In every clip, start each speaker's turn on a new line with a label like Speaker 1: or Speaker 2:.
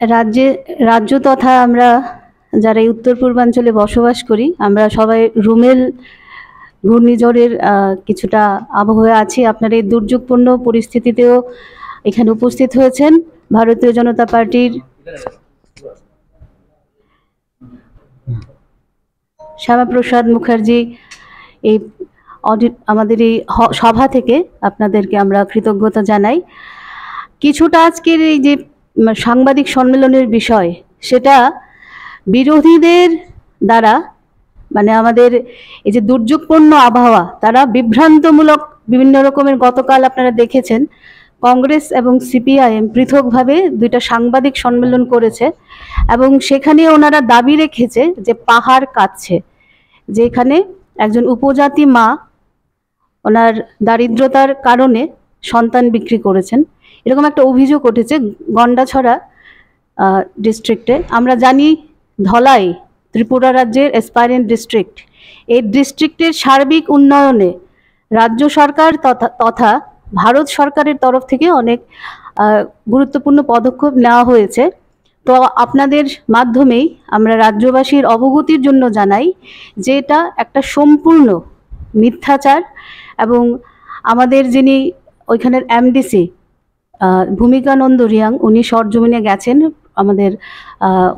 Speaker 1: রাজ্য তথা আমরা যারা এই উত্তর পূর্বাঞ্চলে বসবাস করি, আমরা সবাই রুমেল ঘূর্ণিঝড়ের কিছুটা আবহাওয়া আছি। আপনার এই দুর্যোগপূর্ণ পরিস্থিতিতেও এখানে উপস্থিত হয়েছেন ভারতীয় জনতা পার্টির শ্যামাপ্রসাদ মুখার্জি। এই আমাদের এই সভা থেকে আপনাদেরকে আমরা কৃতজ্ঞতা জানাই। কিছুটা আজকের এই যে সাংবাদিক সম্মেলনের বিষয়, সেটা বিরোধীদের দ্বারা মানে আমাদের এই যে দুর্যোগপূর্ণ আবহাওয়া, তারা বিভ্রান্তমূলক বিভিন্ন রকমের, গতকাল আপনারা দেখেছেন কংগ্রেস এবং সিপিআইএম পৃথকভাবে দুইটা সাংবাদিক সম্মেলন করেছে এবং সেখানে ওনারা দাবি রেখেছে যে পাহাড় কাঁদছে, যেখানে একজন উপজাতি মা ওনার দারিদ্রতার কারণে সন্তান বিক্রি করেছেন, এরকম একটা অভিযোগ উঠেছে গন্ডাছড়া ডিস্ট্রিক্টে। আমরা জানি ধলাই ত্রিপুরা রাজ্যের অ্যাসপাইরেন্ট ডিস্ট্রিক্ট। এই ডিস্ট্রিক্টের সার্বিক উন্নয়নে রাজ্য সরকার তথা ভারত সরকারের তরফ থেকে অনেক গুরুত্বপূর্ণ পদক্ষেপ নেওয়া হয়েছে। তো আপনাদের মাধ্যমেই আমরা রাজ্যবাসীর অবগতির জন্য জানাই যে এটা একটা সম্পূর্ণ মিথ্যাচার এবং আমাদের যিনি ওইখানের এমডিসি ভূমিকানন্দ রিয়াং, উনি সরজমিনে গেছেন আমাদের,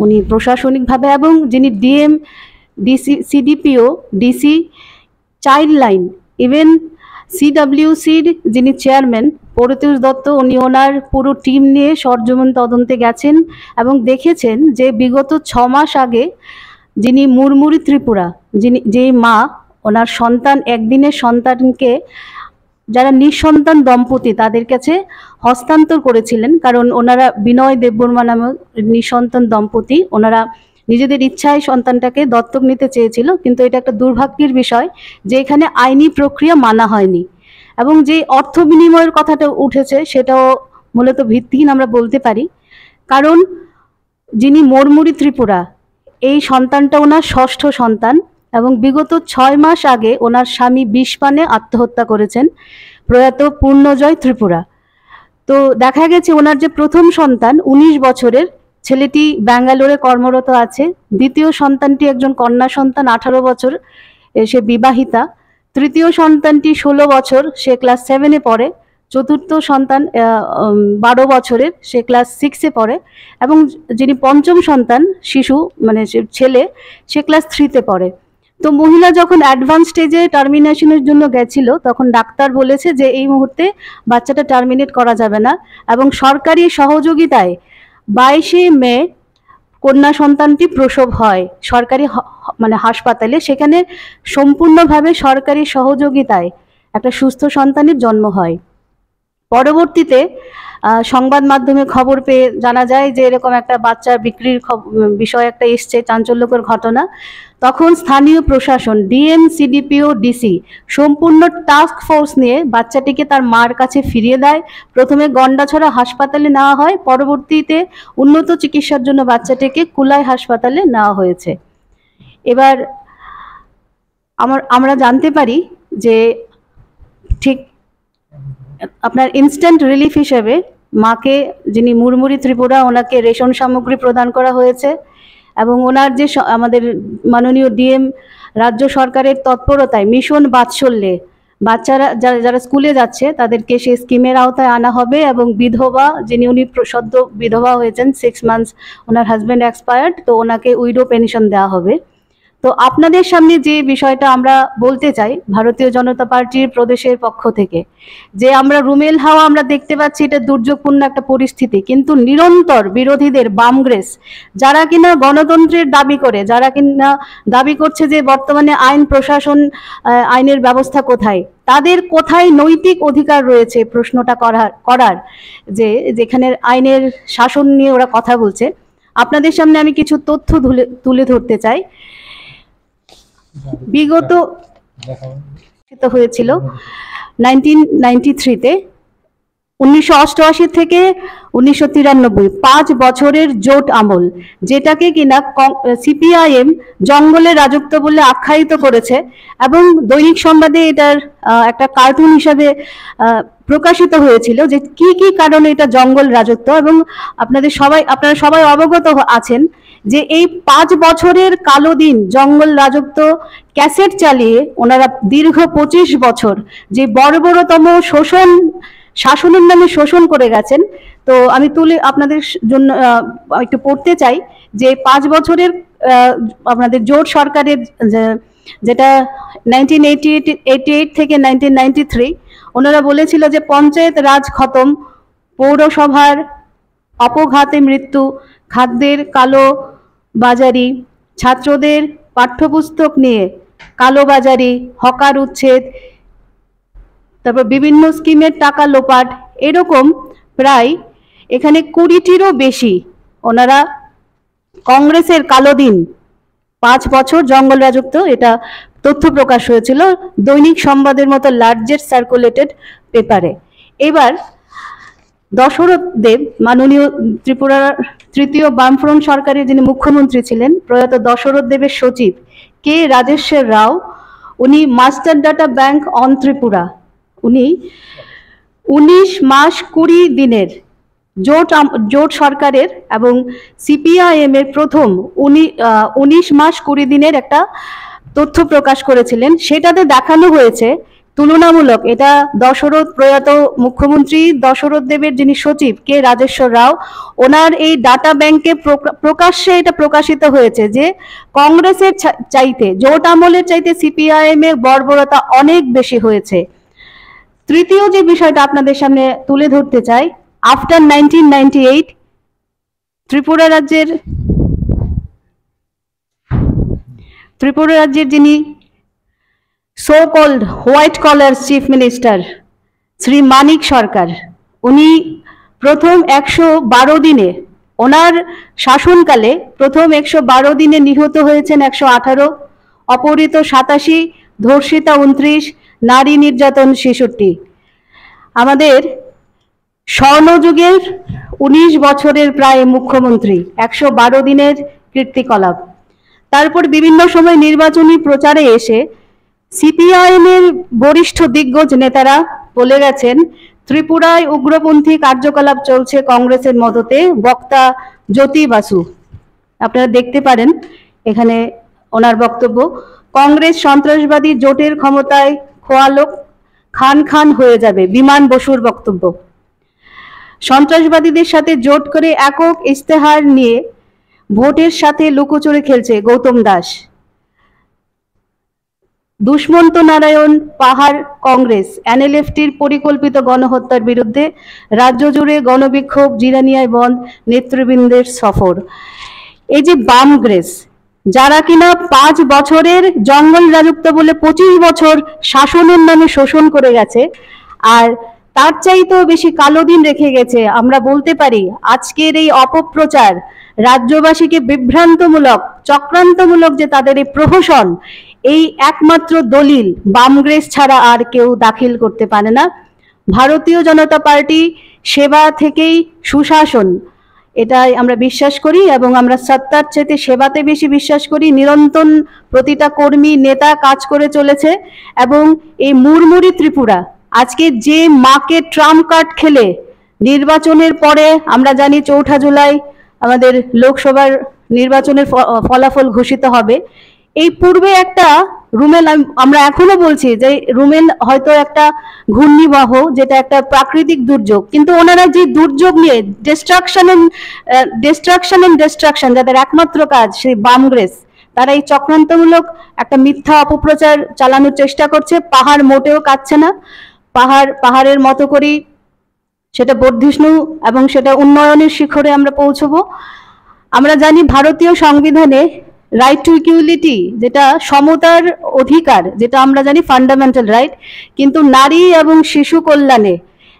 Speaker 1: উনি প্রশাসনিকভাবে, এবং যিনি DM, DC, CDPO, DC, child line, even সিডব্লিউসির যিনি চেয়ারম্যান পরিতোষ দত্ত, উনি ওনার পুরো টিম নিয়ে সরজমিন তদন্তে গেছেন এবং দেখেছেন যে বিগত 6 মাস আগে যিনি মুরমুরি ত্রিপুরা, যেই মা ওনার সন্তান, একদিনের সন্তানকে যারা নিঃসন্তান দম্পতি তাদের কাছে হস্তান্তর করেছিলেন, কারণ ওনারা বিনয় দেববর্মা নামে নিঃসন্তান দম্পতি, ওনারা নিজেদের ইচ্ছায় সন্তানটাকে দত্তক নিতে চেয়েছিল, কিন্তু এটা একটা দুর্ভাগ্যের বিষয় যে এখানে আইনি প্রক্রিয়া মানা হয়নি। এবং যে অর্থ বিনিময়ের কথাটা উঠেছে সেটাও মূলত ভিত্তিহীন আমরা বলতে পারি, কারণ যিনি মুরমুরি ত্রিপুরা, এই সন্তানটা ওনার ষষ্ঠ সন্তান এবং বিগত 6 মাস আগে ওনার স্বামী বিষপানে আত্মহত্যা করেছেন, প্রয়াত পূর্ণজয় ত্রিপুরা। তো দেখা গেছে ওনার যে প্রথম সন্তান 19 বছরের ছেলেটি ব্যাঙ্গালোরে কর্মরত আছে, দ্বিতীয় সন্তানটি একজন কন্যা সন্তান 18 বছর, সে বিবাহিতা, তৃতীয় সন্তানটি 16 বছর, সে ক্লাস 7-এ পড়ে, চতুর্থ সন্তান 12 বছরের, সে ক্লাস 6-এ পড়ে, এবং যিনি পঞ্চম সন্তান শিশু মানে ছেলে, সে ক্লাস 3-তে পড়ে। তো মহিলা যখন অ্যাডভান্স স্টেজে টার্মিনেশনের জন্য গেছিল, তখন ডাক্তার বলেছে যে এই মুহূর্তে বাচ্চাটা টার্মিনেট করা যাবে না, এবং সরকারি সহযোগিতায় 22শে মে কন্যা সন্তানটি প্রসব হয় সরকারি মানে হাসপাতালে। সেখানে সম্পূর্ণভাবে সরকারি সহযোগিতায় একটা সুস্থ সন্তানের জন্ম হয়। পরবর্তীতে সংবাদ মাধ্যমে খবর পেয়ে জানা যায় যে এরকম একটা বাচ্চা বিক্রির বিষয় একটা এসছে, চাঞ্চল্যকর ঘটনা। তখন স্থানীয় প্রশাসন, ডিএম, সিডিপিও, ডিসি সম্পূর্ণ টাস্ক ফোর্স নিয়ে বাচ্চাটিকে তার মার কাছে ফিরিয়ে দেয়। প্রথমে গন্ডাছড়া হাসপাতালে নেওয়া হয়, পরবর্তীতে উন্নত চিকিৎসার জন্য বাচ্চাটিকে কুলাই হাসপাতালে নেওয়া হয়েছে। এবার আমরা জানতে পারি যে ঠিক আপনার ইনস্ট্যান্ট রিলিফ হিসেবে মাকে, যিনি মুরমুরি ত্রিপুরা, ওনাকে রেশন সামগ্রী প্রদান করা হয়েছে এবং ওনার যে আমাদের মাননীয় ডিএম রাজ্য সরকারের তৎপরতায় মিশন বাৎসল্যে বাচ্চারা যারা স্কুলে যাচ্ছে তাদেরকে সেই স্কিমের আওতায় আনা হবে, এবং বিধবা, যিনি উনি সদ্য বিধবা হয়েছেন, 6 মান্থস ওনার হাজব্যান্ড এক্সপায়ার্ড, তো ওনাকে উইডো পেনশন দেওয়া হবে। তো আপনাদের সামনে যে বিষয়টা আমরা বলতে চাই ভারতীয় জনতা পার্টির প্রদেশের পক্ষ থেকে, যে আমরা রুমেল হাওয়া আমরা দেখতে পাচ্ছি, এটা দুর্যোগপূর্ণ একটা পরিস্থিতি, কিন্তু নিরন্তর বিরোধীদের বামগ্রেস, যারা কিনা গণতন্ত্রের দাবি করে, যারা কিনা দাবি করছে যে বর্তমানে আইন প্রশাসন, আইনের ব্যবস্থা কোথায়, তাদের কোথায় নৈতিক অধিকার রয়েছে প্রশ্নটা করার যে যেখানে আইনের শাসন নিয়ে ওরা কথা বলছে। আপনাদের সামনে আমি কিছু তথ্য তুলে ধরতে চাই। বিগত হয়েছিল 1993-তে 1988 থেকে 1993, 5 বছরের জোট আমল, যেটাকে কিনা সিপিআইএম জঙ্গলের রাজত্ব বলে আখ্যায়িত করেছে এবং দৈনিক সংবাদে এটার একটা কার্টুন হিসাবে প্রকাশিত হয়েছিল যে কি কি কারণে এটা জঙ্গল রাজত্ব। এবং আপনারা সবাই অবগত আছেন যে এই 5 বছরের কালো দিন জঙ্গল রাজত্ব ক্যাসেট চালিয়ে ওনারা দীর্ঘ 25 বছর যে বর্বরতম শাসনের নামে শোষণ করে গেছেন। তো আমি আপনাদের জন্য একটু পড়তে চাই যে 5 বছরের আপনাদের জোট সরকারের যেটা 1988 থেকে 1993 ওনারা বলেছিল যে পঞ্চায়েত রাজ খতম, পৌরসভার অপঘাতে মৃত্যু, খাদ্যের কালো বাজারি, ছাত্রদের পাঠ্যপুস্তক নিয়ে কালোবাজারি, হকার উচ্ছেদ, তারপর বিভিন্ন স্কিমের টাকা লোপাট, এরকম প্রায় এখানে 20টিরও বেশি ওনারা কংগ্রেসের কালো দিন 5 বছর জঙ্গল রাজত্ব, এটা তথ্য প্রকাশ হয়েছিল দৈনিক সংবাদের মতো লার্জেস্ট সার্কুলেটেড পেপারে। এবার দশরথ দেব, মাননীয় ত্রিপুরার তৃতীয় বামফ্রন্ট সরকারের যিনি মুখ্যমন্ত্রী ছিলেন, প্রয়াত দশরথ দেবের সচিব কে রাজেশ্বর রাও, উনি master data bank on Tripura, উনি 19 মাস 20 দিনের জোট সরকারের এবং সিপিআইএম এর প্রথম 19 মাস 20 দিনের একটা তথ্য প্রকাশ করেছিলেন। সেটাতে দেখানো হয়েছে তুলনামূলক, এটা প্রয়াত মুখ্যমন্ত্রী দশরথ দেবের যিনি সচিব কে রাজেশ্বর রাও, ওনার এই ডাটা ব্যাংকে প্রকাশ্যে এটা প্রকাশিত হয়েছে যে কংগ্রেসের চাইতে, জোট আমলের চাইতে সিপিআইএম এর বর্বরতা অনেক বেশি হয়েছে। তৃতীয় যে বিষয়টা আপনাদের সামনে তুলে ধরতে চাই, আফটার 1998 ত্রিপুরা রাজ্যের যিনি so called white collar chief minister Shri Manik Sarkar, উনি প্রথম 112 দিনে, ওনার শাসনকালে প্রথম 112 দিনে নিহত হয়েছেন 118, অপহৃত 87, ধর্ষিতা 29, নারী নির্যাতন 66। আমাদের স্বর্ণযুগের 19 বছরের প্রায় মুখ্যমন্ত্রী, 112 দিনের কীর্তিকলাপ। তারপর বিভিন্ন সময় নির্বাচনী প্রচারে এসে সিপিআইএম এর বরিষ্ঠ দিগ্গজ নেতারা বলে গেছেন ত্রিপুরায় উগ্রপন্থী কার্যকলাপ চলছে কংগ্রেসের মদতে। বক্তা জ্যোতি বাসু, আপনারা দেখতে পারেন এখানে ওনার বক্তব্য, কংগ্রেস সন্ত্রাসবাদী জোটের ক্ষমতায় খোয়ালো খান খান হয়ে যাবে, বিমান বসুর বক্তব্য। সন্ত্রাসবাদীদের সাথে জোট করে একক ইস্তেহার নিয়ে ভোটের সাথে লুকোচুরি খেলছে গৌতম দাস। দুষ্মন্ত নারায়ণ পাহাড় কংগ্রেস এনএলএফটির পরিকল্পিত গণহত্যার বিরুদ্ধে রাজ্য জুড়ে গণবিক্ষোভ, জিরানিয়ায় বন্ধ, নেতৃবৃন্দের সফর। এই যে বামগ্রেস, যারা কিনা 5 বছরের জঙ্গল রাজত্ব বলে 25 বছর শাসনের নামে শোষণ করে গেছে, আর তার চাইতেও বেশি কালো দিন রেখে গেছে, আমরা বলতে পারি আজকের এই অপপ্রচার রাজ্যবাসীকে বিভ্রান্তমূলক, চক্রান্তমূলক যে তাদের এই প্রহসন, এই একমাত্র দলিল বামগ্রেস ছাড়া আর কেউ দাখিল করতে পারে না। ভারতীয় জনতা পার্টি সেবা থেকেই সুশাসন, এটাই আমরা বিশ্বাস করি এবং আমরা সত্তার চেয়ে সেবাতে বেশি বিশ্বাস করি। নিরন্তর প্রতিটা কর্মী নেতা কাজ করে চলেছে এবং এই মুড়মুড়ি ত্রিপুরা আজকে যে মাকে ট্রাম্প কার্ড খেলে নির্বাচনের পরে, আমরা জানি 4 জুলাই আমাদের লোকসভার নির্বাচনের ফলাফল ঘোষিত হবে, এই পূর্বে একটা রুমেল, আমরা এখনো বলছি যে রুমেল হয়তো একটা ঘূর্ণিবহ, যেটা একটা প্রাকৃতিক দুর্যোগ, কিন্তু ওনারা যে দুর্যোগ নিয়ে ডিস্ট্রাকশন এন্ড ডিস্ট্রাকশন যাদের একমাত্র কাজ, সেই বামগ্রেস, তারা এই চক্রান্তমূলক একটা মিথ্যা অপপ্রচার চালানোর চেষ্টা করছে। পাহাড় মোটেও কাটছে না, পাহাড়ের মতো করেই সেটা বর্ধিষ্ণু এবং সেটা উন্নয়নের শিখরে আমরা পৌঁছবো। আমরা জানি ভারতীয় সংবিধানে রাইট টু ইকুয়ালিটি, যেটা সমতার অধিকার, যেটা আমরা জানি ফান্ডামেন্টাল রাইট, কিন্তু নারী এবং শিশু কল্যাণে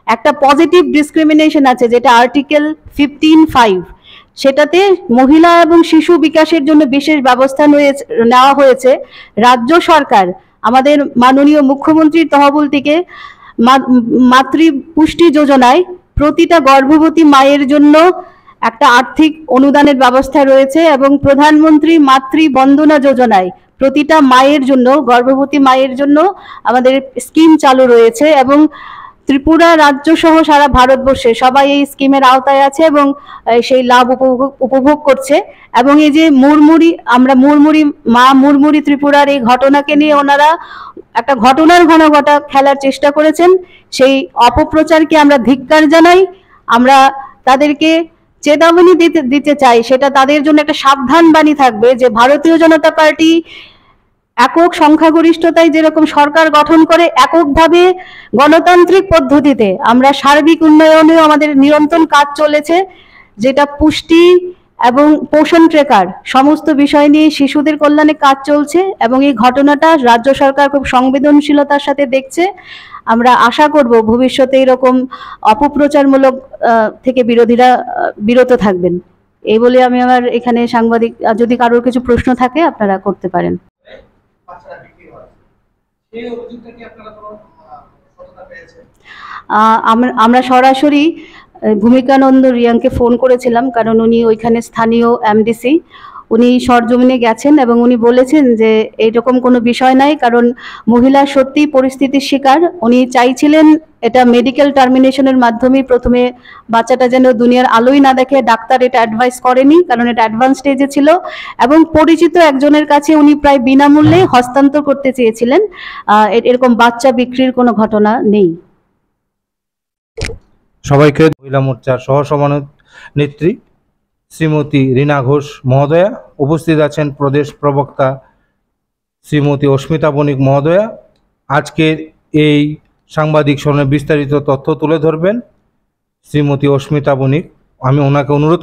Speaker 1: একটা পজিটিভ ডিসক্রিমিনেশন আছে, যেটা আর্টিকেল 15(5), সেটাতে মহিলা এবং শিশু বিকাশের জন্য বিশেষ ব্যবস্থা নেওয়া হয়েছে। রাজ্য সরকার আমাদের মাননীয় মুখ্যমন্ত্রীর তহবিল থেকে মাতৃ পুষ্টি যোজনায় প্রতিটা গর্ভবতী মায়ের জন্য একটা আর্থিক অনুদানের ব্যবস্থা রয়েছে, এবং প্রধানমন্ত্রী মাতৃ বন্দনা যোজনায় প্রতিটা মায়ের জন্য, গর্ভবতী মায়ের জন্য আমাদের স্কিম চালু রয়েছে, এবং ত্রিপুরা রাজ্য সহ সারা ভারতবর্ষে সবাই এই স্কিমের আওতায় আছে এবং সেই লাভ উপভোগ করছে। এবং এই যে আমরা মুড়মুড়ি ত্রিপুরার এই ঘটনাকে নিয়ে ওনারা একটা ঘটনার ঘটা খেলার চেষ্টা করেছেন, সেই অপপ্রচারকে আমরা ধিক্কার জানাই। আমরা তাদেরকে চেতাবনী দিতে চাই, সেটা তাদের জন্য একটা সাবধান বাণী থাকবে যে ভারতীয় জনতা পার্টি একক সংখ্যাগরিষ্ঠতায় যেরকম সরকার গঠন করে, এককভাবে গণতান্ত্রিক পদ্ধতিতে আমরা সার্বিক উন্নয়নেও আমাদের নিরন্তর কাজ চলেছে, যেটা পুষ্টি এবং পোষণ ট্রেকার সমস্ত বিষয় নিয়ে শিশুদের কল্যাণে কাজ চলছে, এবং এই ঘটনাটা রাজ্য সরকার খুব সংবেদনশীলতার সাথে দেখছে। আমরা আশা করব ভবিষ্যতে এরকম অপপ্রচারমূলক থেকে বিরোধীরা বিরত থাকবেন। এই বলে আমি আমার এখানে সাংবাদিক, যদি কারোর কিছু প্রশ্ন থাকে আপনারা করতে পারেন। আমরা সরাসরি ভূমিকানন্দ রিয়াংকে ফোন করেছিলাম, কারণ উনি ওইখানে স্থানীয় এমডিসি, উনি সরজমিনে গেছেন এবং উনি বলেছেন যে এইরকম কোনো বিষয় নাই, কারণ মহিলা সত্যি পরিস্থিতির শিকার। উনি চাইছিলেন এটা মেডিকেল টার্মিনেশনের মাধ্যমে প্রথমে বাচ্চাটা যেন দুনিয়ার আলোই না দেখে, ডাক্তার এটা অ্যাডভাইস করেনি কারণ এটা অ্যাডভান্স স্টেজে ছিল, এবং পরিচিত একজনের কাছে উনি প্রায় বিনামূল্যে হস্তান্তর করতে চেয়েছিলেন। এরকম বাচ্চা বিক্রির কোনো ঘটনা নেই।
Speaker 2: সবাইকে মহিলা মোর্চার সহসভানেত্রী শ্রীমতী রীনা ঘোষ মহোদয়া, উপস্থিত আছেন প্রদেশ প্রবক্তা শ্রীমতী অস্মিতা বণিক মহোদয়া। আজকের এই সাংবাদিক সম্মেলনে বিস্তারিত তথ্য তুলে ধরবেন শ্রীমতী অস্মিতা বণিক। আমি ওনাকে অনুরোধ